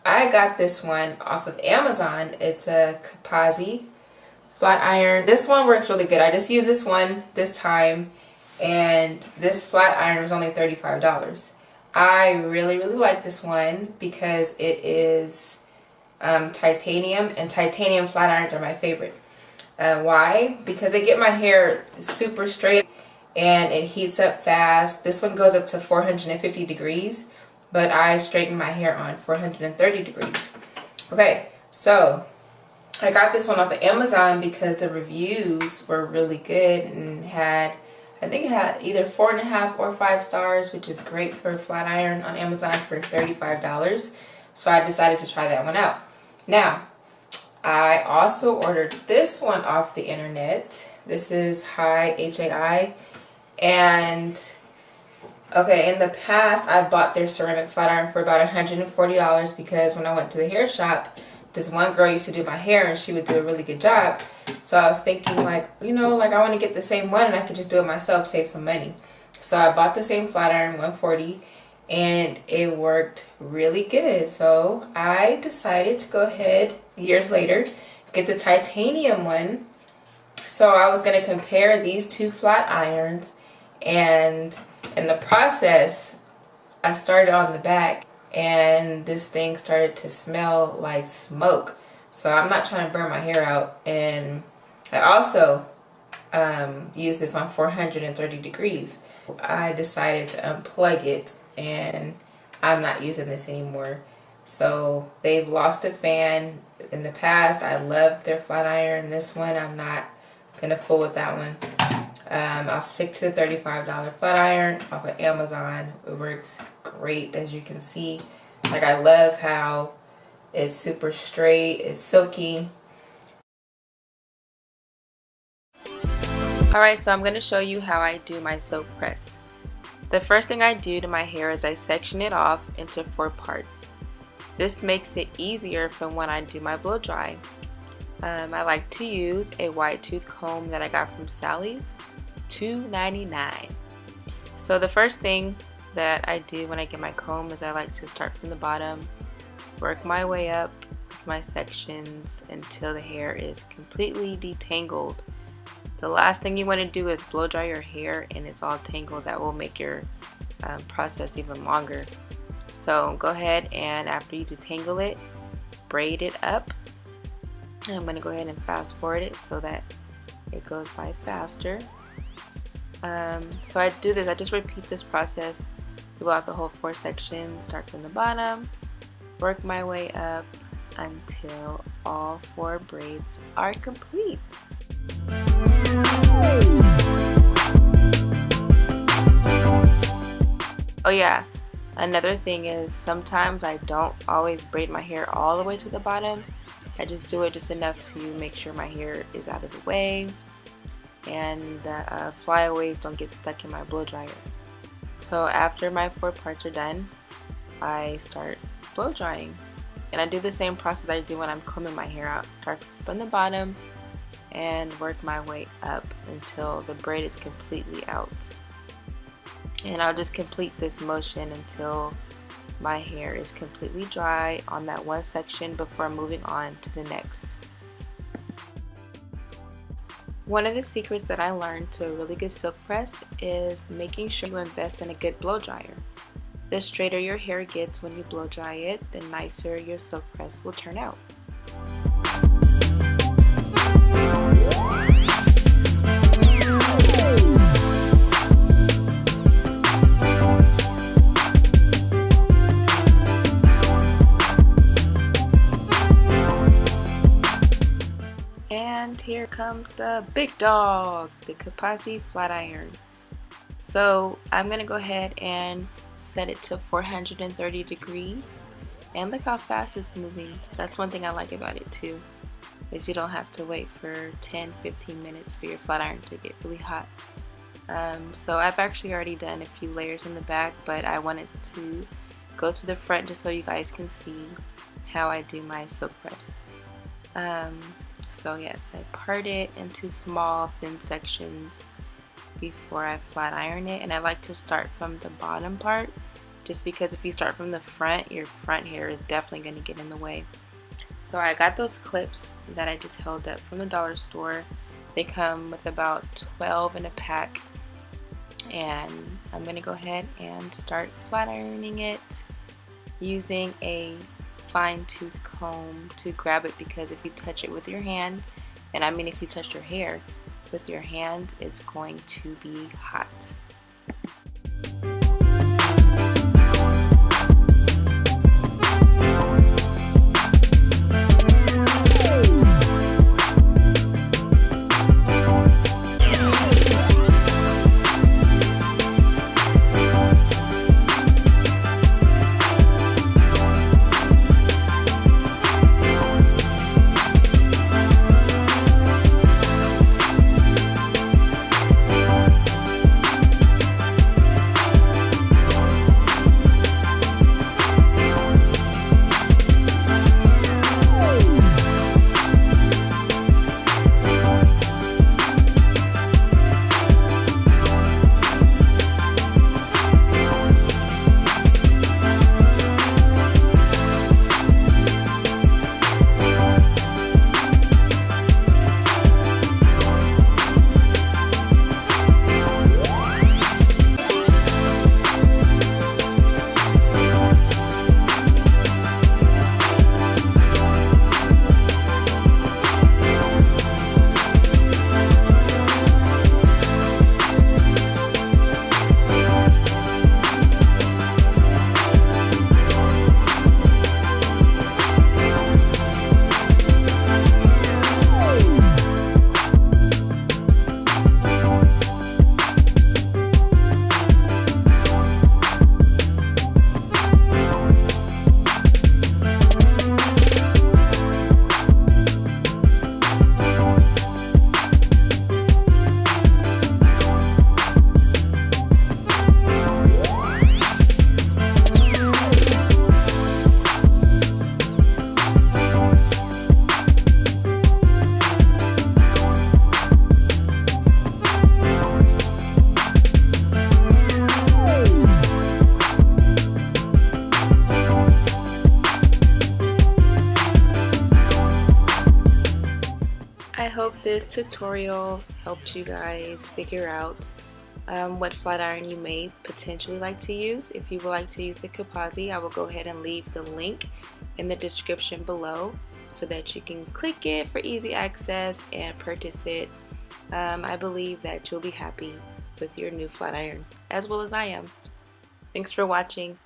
I got this one off of Amazon. It's a Kapazi flat iron. This one works really good. I just used this one this time, and this flat iron was only $35. I really like this one because it is titanium, and titanium flat irons are my favorite. Why? Because they get my hair super straight and it heats up fast. This one goes up to 450 degrees, but I straighten my hair on 430 degrees. Okay, so I got this one off of Amazon because the reviews were really good and I think it had either 4.5 or 5 stars, which is great for a flat iron on Amazon for $35. So I decided to try that one out. Now, I also ordered this one off the internet. This is Hai, H-A-I. And okay, in the past, I bought their ceramic flat iron for about $140 because when I went to the hair shop, this one girl used to do my hair and she would do a really good job. So I was thinking like, you know, like I want to get the same one and I could just do it myself, save some money. So I bought the same flat iron, $140, and it worked really good. So I decided to go ahead, years later, get the titanium one. So I was going to compare these two flat irons, and in the process, I started on the back and this thing started to smell like smoke. So I'm not trying to burn my hair out. And I also use this on 430 degrees. I decided to unplug it and I'm not using this anymore. So they've lost a fan. In the past, I loved their flat iron. This one, I'm not gonna fool with that one. I'll stick to the $35 flat iron off of Amazon. It works great, as you can see. Like, I love how it's super straight, it's silky. Alright, so I'm going to show you how I do my silk press. The first thing I do to my hair is I section it off into 4 parts. This makes it easier for when I do my blow dry. I like to use a wide tooth comb that I got from Sally's, $2.99. So the first thing that I do when I get my comb is I like to start from the bottom, work my way up with my sections until the hair is completely detangled. The last thing you want to do is blow dry your hair and it's all tangled. That will make your process even longer. So go ahead and after you detangle it, braid it up. I'm going to go ahead and fast forward it so that it goes by faster. So I do this, I just repeat this process throughout the whole 4 sections. Start from the bottom, work my way up until all 4 braids are complete. Oh yeah, another thing is sometimes I don't always braid my hair all the way to the bottom. I just do it just enough to make sure my hair is out of the way and the flyaways don't get stuck in my blow dryer. So after my 4 parts are done, I start blow drying. And I do the same process I do when I'm combing my hair out. Start from the bottom and work my way up until the braid is completely out. And I'll just complete this motion until my hair is completely dry on that one section before moving on to the next. One of the secrets that I learned to a really good silk press is making sure you invest in a good blow dryer. The straighter your hair gets when you blow dry it, the nicer your silk press will turn out. And here comes the big dog, the Kapazi flat iron. So I'm going to go ahead and set it to 430 degrees. And look how fast it's moving. That's one thing I like about it too, is you don't have to wait for 10-15 minutes for your flat iron to get really hot. So I've actually already done a few layers in the back, but I wanted to go to the front just so you guys can see how I do my silk press. So yes, I part it into small thin sections before I flat iron it, and I like to start from the bottom part just because if you start from the front, your front hair is definitely going to get in the way. So I got those clips that I just held up from the dollar store. They come with about 12 in a pack, and I'm going to go ahead and start flat ironing it using a fine tooth comb to grab it, because if you touch it with your hand, and I mean if you touch your hair with your hand, it's going to be hot. I hope this tutorial helped you guys figure out what flat iron you may potentially like to use. If you would like to use the Kipazi, I will go ahead and leave the link in the description below so that you can click it for easy access and purchase it. I believe that you'll be happy with your new flat iron, as well as I am. Thanks for watching.